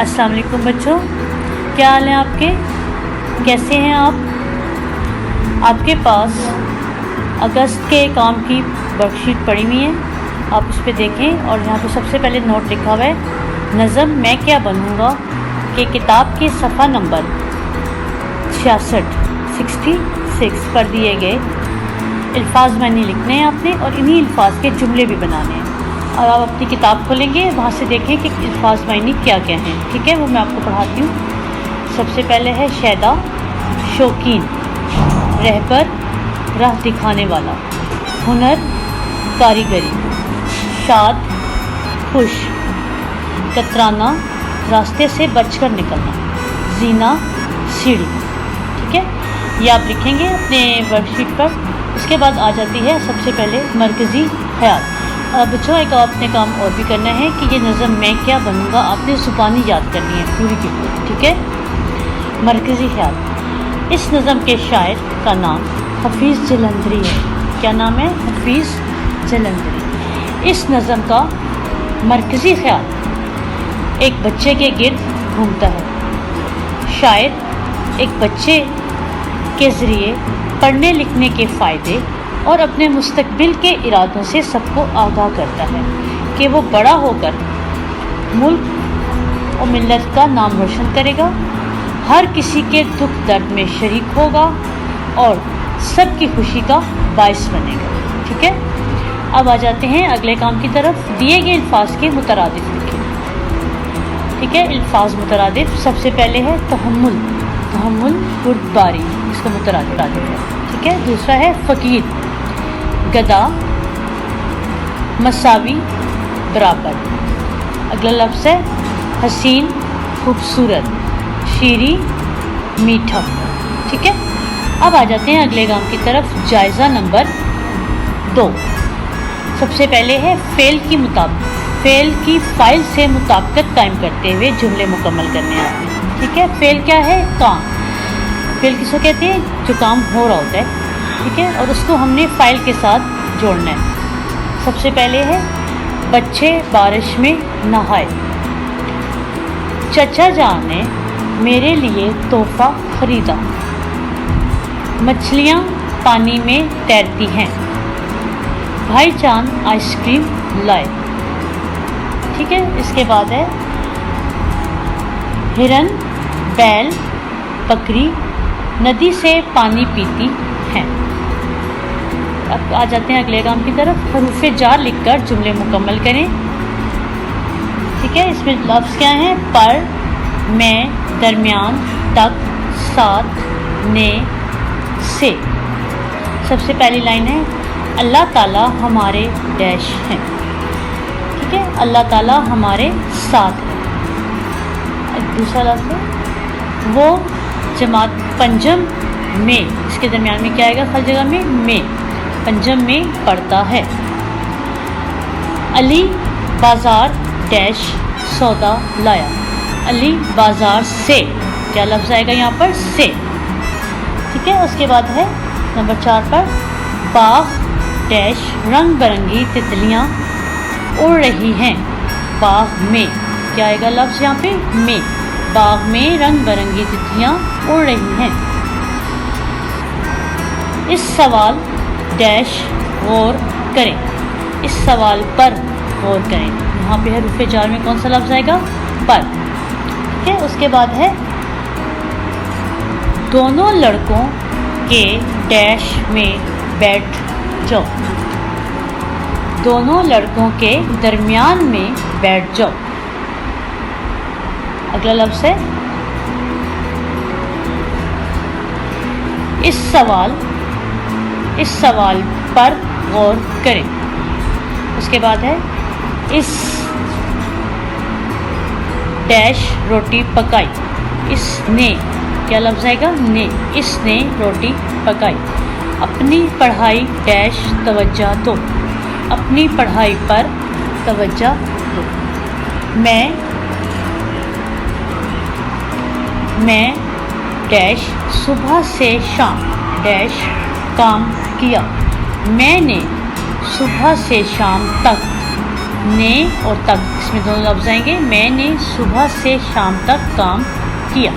अस्सलाम वालेकुम बच्चों, क्या हाल है आपके? कैसे हैं आप? आपके पास अगस्त के काम की वर्कशीट पड़ी हुई है, आप उस पर देखें। और यहाँ पे सबसे पहले नोट लिखा हुआ है नज़म मैं क्या बनूँगा कि किताब के सफ़ा नंबर 66 पर दिए गए अल्फाज मानी लिखने हैं आपने, और इन्हीं अल्फाज के जुमले भी बनाने हैं। और आप अपनी किताब खोलेंगे, वहाँ से देखें कि अल्फाज मानी क्या क्या हैं। ठीक है, वो मैं आपको पढ़ाती हूँ। सबसे पहले है शैदा, शौकीन, रहबर, राह दिखाने वाला, हुनर, कारीगरी, शाद, खुश, कतराना, रास्ते से बचकर निकलना, जीना, सीढ़ी। ठीक है, ये आप लिखेंगे अपने वर्कशीट पर। इसके बाद आ जाती है सबसे पहले मरकज़ी ख्याल। बच्चों, एक आपने काम और भी करना है कि ये नज़म मैं क्या बनूँगा आपने ज़ुबानी याद करनी है पूरी की पूरी। ठीक है, मरकज़ी ख्याल। इस नज़म के शायर का नाम हफीज़ जलंधरी है। क्या नाम है? हफीज़ जलंधरी। इस नज़म का मरकज़ी ख्याल एक बच्चे के गिर्द घूमता है। शायर एक बच्चे के ज़रिए पढ़ने लिखने के फ़ायदे और अपने मुस्तकबिल के इरादों से सबको आगाह करता है कि वो बड़ा होकर मुल्क और मिल्लत का नाम रोशन करेगा, हर किसी के दुख दर्द में शरीक होगा और सबकी खुशी का बाइस बनेगा। ठीक है, अब आ जाते हैं अगले काम की तरफ। दिए गए अल्फाज के मुतरादिफ लिखें। ठीक है, अल्फाज मुतरादिफ। सबसे पहले है तहम्मुल, तहम्मुल बुर्दबारी, इसका मुतरादिफ है। ठीक है, दूसरा है फ़कीर, गदा, मसावी, बराबर। अगला लफ्ज़ है हसीन, खूबसूरत, शीरी, मीठा। ठीक है, अब आ जाते हैं अगले काम की तरफ। जायज़ा नंबर 2। सबसे पहले है फ़ेल की मुताबिक, फ़ेल की फ़ाइल से मुताबिकत कायम करते हुए जुमले मुकम्मल करने हैं आपने। ठीक है, फ़ेल क्या है? काम। फ़ेल किसको कहते हैं? जो काम हो रहा होता है। ठीक है, और उसको हमने फ़ाइल के साथ जोड़ना है। सबसे पहले है बच्चे बारिश में नहाए, चचा जान ने मेरे लिए तोहफ़ा ख़रीदा, मछलियाँ पानी में तैरती हैं, भाईजान आइसक्रीम लाए। ठीक है, इसके बाद है हिरन, बैल, बकरी नदी से पानी पीती हैं। अब आ जाते हैं अगले काम की तरफ। हरूफ जार लिखकर जुमले मुकम्मल करें। ठीक है, इसमें लफ्ज़ क्या हैं? पर, में, दरमियान, तक, साथ, ने, से। सबसे पहली लाइन है अल्लाह ताला हमारे डैश हैं। ठीक है, अल्लाह ताला हमारे साथ है। दूसरा लफ्ज़ है वो जमात पंजम में, इसके दरमियान में क्या आएगा? हर जगह में पंजम में पढ़ता है। अली बाज़ार डैश सौदा लाया, अली बाज़ार से, क्या लफ्ज़ आएगा यहाँ पर? से। ठीक है, उसके बाद है नंबर 4 पर बाग डैश रंग बिरंगी तितलियाँ उड़ रही हैं, बाग में, क्या आएगा लफ्ज़ यहाँ पे? में। बाग में रंग बिरंगी तितलियाँ उड़ रही हैं। इस सवाल डैश गौर करें, इस सवाल पर गौर करें। यहाँ पे है हरूफ जार में कौन सा लफ्ज़ आएगा? पर। ठीक है, उसके बाद है दोनों लड़कों के डैश में बैठ जाओ, दोनों लड़कों के दरमियान में बैठ जाओ। अगला लफ्ज़ है इस सवाल पर गौर करें। उसके बाद है इस डैश रोटी पकाई, इसने, क्या लफ्ज़ आएगा? ने। इसने रोटी पकाई। अपनी पढ़ाई डैश तवज्जो दो, अपनी पढ़ाई पर तवज्जो दो। मैं डैश सुबह से शाम डैश काम किया, मैंने सुबह से शाम तक نے اور تک اس میں دونوں لفظ آئیں گے، میں نے صبح سے شام تک کام کیا۔